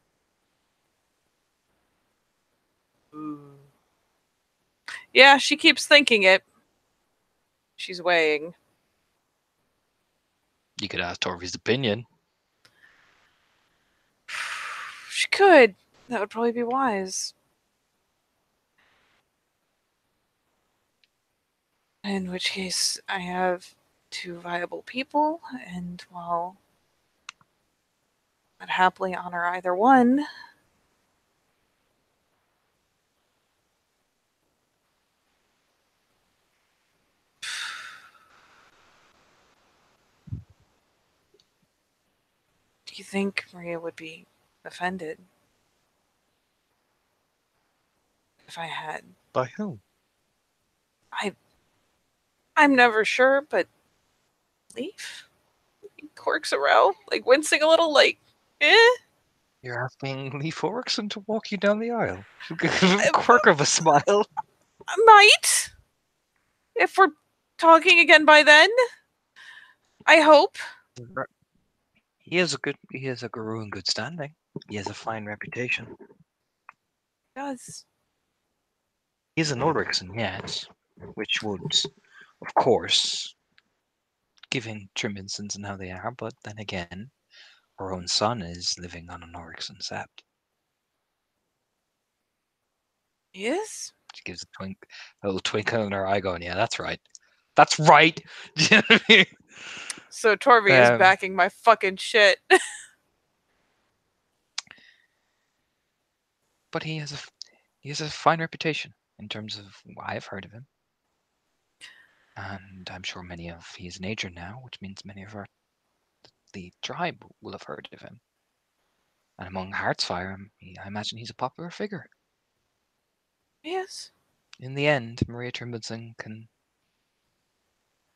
Yeah, she keeps thinking it. She's weighing. You could ask Torvy's opinion. She could. That would probably be wise. In which case, I have two viable people, and while I'd happily honor either one, do you think Maria would be offended if I had? By whom? I I'm never sure, but Leaf? He quirks around, like wincing a little, like, eh? You're asking Lee Forkson to walk you down the aisle. I, Quirk of a smile. I might, if we're talking again by then. I hope. He is a guru in good standing. He has a fine reputation. He does. He is an Ulrichson, yes, which would, of course, give him Trimminsons and how they are, but then again, her own son is living on an Ulrichson sept. He is? She gives a little twinkle in her eye going, yeah, that's right. That's right! Do you know what I mean? So Torvi is backing my fucking shit. But he has a fine reputation in terms of I've heard of him. And I'm sure many of he's an agent now, which means many of the tribe will have heard of him. And among Heartsfire, I imagine he's a popular figure. Yes. In the end, Maria Trimblesing can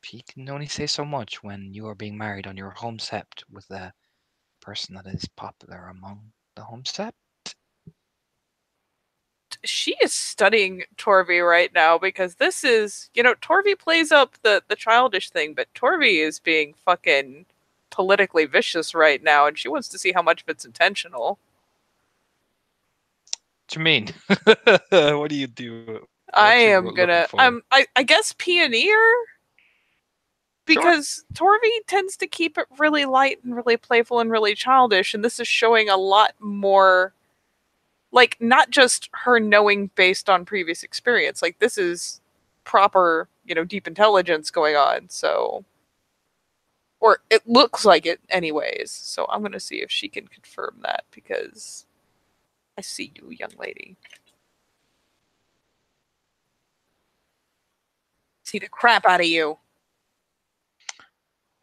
He can only say so much when you are being married on your home sept with a person that is popular among the home sept. She is studying Torvi right now because this is, Torvi plays up the childish thing, but Torvi is being fucking politically vicious right now, and she wants to see how much of it's intentional. What do you mean? What do you do? I What you am looking gonna, for? I guess Pioneer, Sure. because Torvi tends to keep it really light and really playful and really childish, and this is showing a lot more, like, not just her knowing based on previous experience. Like, this is proper, deep intelligence going on. So, or it looks like it, anyways. So, I'm gonna see if she can confirm that because I see you, young lady. See the crap out of you.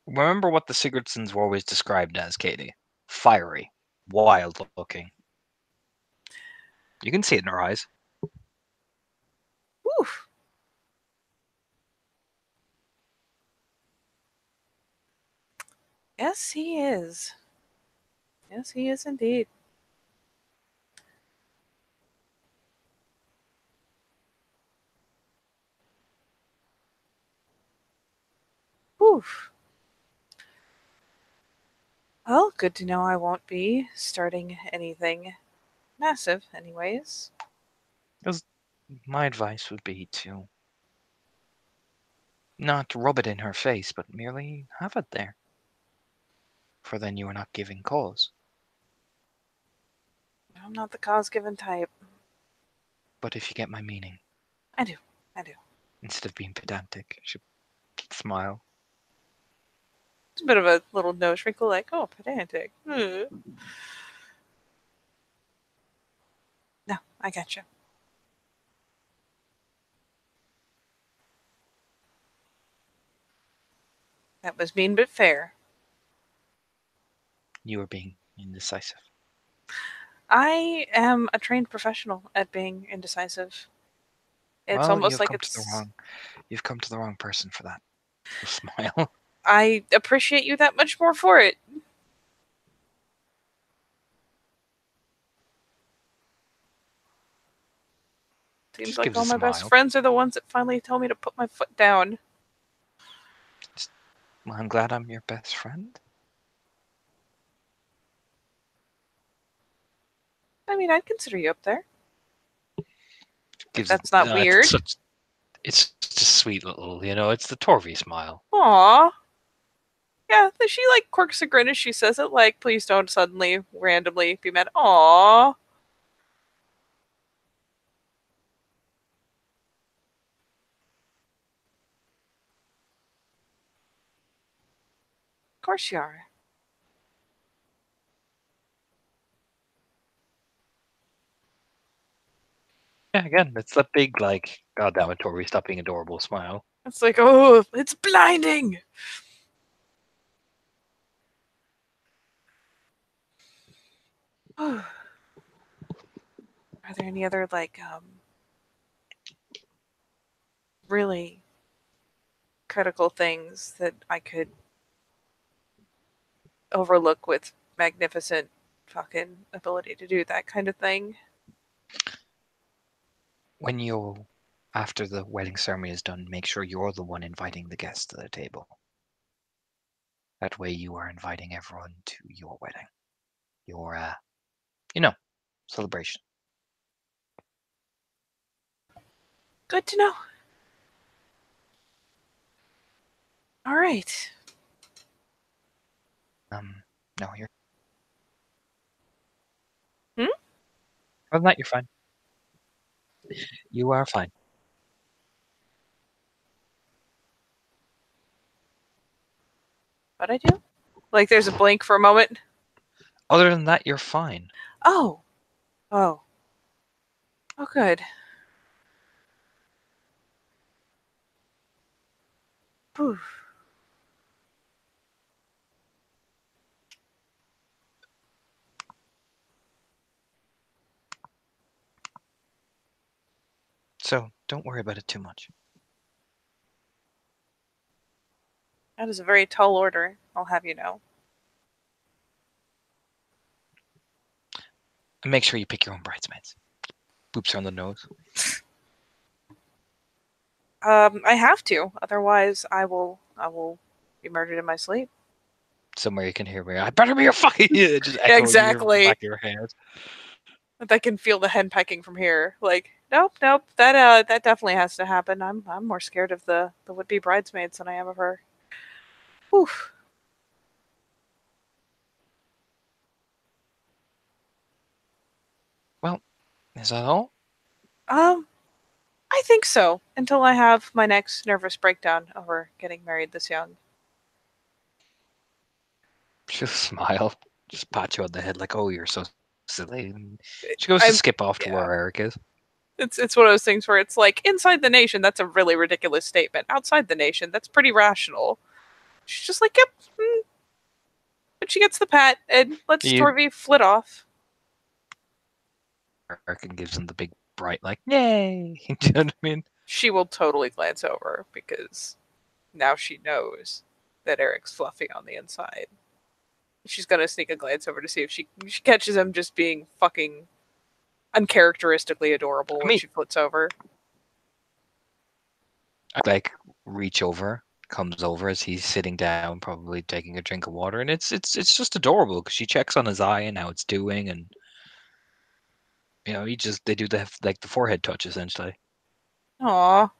Remember what the Sigurdssons were always described as, Katie? Fiery, wild looking. You can see it in her eyes. Oof. Yes, he is. Yes, he is indeed. Oof. Well, good to know I won't be starting anything massive, anyways. Because my advice would be to not rub it in her face, but merely have it there. For then you are not giving cause. I'm not the cause given type. But if you get my meaning, I do. I do. instead of being pedantic, she smile. It's a bit of a little nose wrinkle, like, oh, pedantic. No, I got you. That was mean but fair. You are being indecisive. I am a trained professional at being indecisive. It's Well, almost like it's. you've come to the wrong person for that. She'll smile. I appreciate you that much more for it. Seems Just like gives all a my best smile. friends are the ones that finally tell me to put my foot down. Well, I'm glad I'm your best friend. I mean, I'd consider you up there. If Gives that's not weird. it's just sweet little, it's the Torvi smile. Aww. Yeah, she like quirks a grin as she says it, like, please don't suddenly randomly be mad. Aww. Of course you are. Yeah, again, it's that big, like, God damn it, Torvi, stop being adorable smile. It's like, oh, it's blinding. Are there any other, like, really critical things that I could overlook with magnificent fucking ability to do that kind of thing? When after the wedding ceremony is done, make sure you're the one inviting the guests to the table. That way you are inviting everyone to your wedding. Your, celebration. Good to know. All right. No, you're. Hmm? Other than that, you're fine. You are fine. What'd I do? Like, there's a blink for a moment. Other than that, you're fine. Oh. Oh. Oh, good. Whew. So don't worry about it too much. That is a very tall order, I'll have you know. And make sure you pick your own bridesmaids. Boops are on the nose. I have to, otherwise I will be murdered in my sleep. Somewhere you can hear me. I better be your fucking just Yeah, echoing your exactly. back of your head. I can feel the henpecking from here. Like, nope. That definitely has to happen. I'm more scared of the would be bridesmaids than I am of her. Whew. Well, is that all? Um, I think so. Until I have my next nervous breakdown over getting married this young. Just smile. Just pat you on the head like, oh, you're so silly. And she goes to I'm skip off to yeah. where Eric is. It's one of those things where it's like inside the nation, that's a really ridiculous statement. Outside the nation, that's pretty rational. She's just like, yep. But she gets the pat and lets You Torvi flit off. Eric and gives him the big bright like, yay. Do you know what I mean? She will totally glance over because now she knows that Eric's fluffy on the inside. She's gonna sneak a glance over to see if she catches him just being fucking uncharacteristically adorable I when mean, she flits over. like reach over, comes over as he's sitting down, probably taking a drink of water, and it's just adorable because she checks on his eye and how it's doing, and they do the forehead touch essentially. Aw,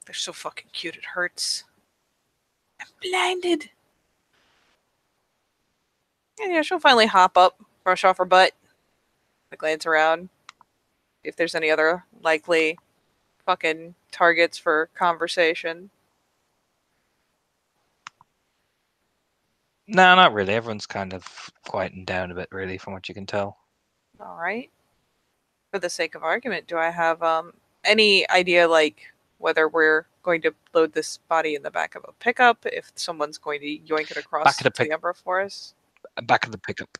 they're so fucking cute. It hurts. I'm blinded. And yeah, she'll finally hop up, brush off her butt, glance around, see if there's any other likely fucking targets for conversation. No, not really. Everyone's kind of quieting down a bit, really, from what you can tell. All right. For the sake of argument, do I have any idea like whether we're going to load this body in the back of a pickup, if someone's going to yoink it Back of across the to the pick, Umbra Forest? back of the pickup,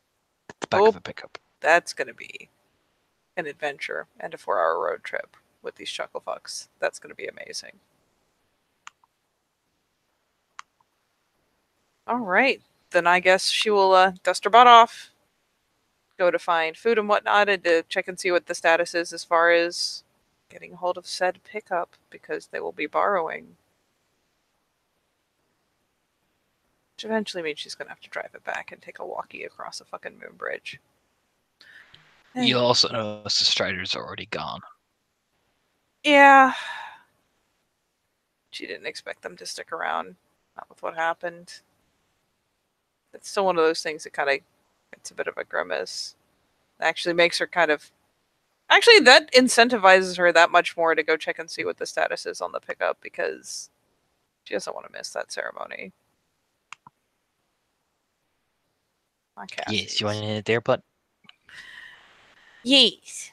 the back of Oh, the pickup. that's going to be an adventure and a 4-hour road trip with these chuckle fucks. That's going to be amazing. All right. Then I guess she will dust her butt off, go to find food and whatnot, and to check and see what the status is as far as getting a hold of said pickup because they will be borrowing. Which eventually means she's going to have to drive it back and take a walkie across a fucking moon bridge. You'll also notice the Striders are already gone. Yeah. She didn't expect them to stick around. Not with what happened. It's still one of those things that kind of gets a bit of a grimace. Actually makes her kind of. Actually, that incentivizes her that much more to go check and see what the status is on the pickup because she doesn't want to miss that ceremony. On Yes, you Cassie's. want it there, but Yes.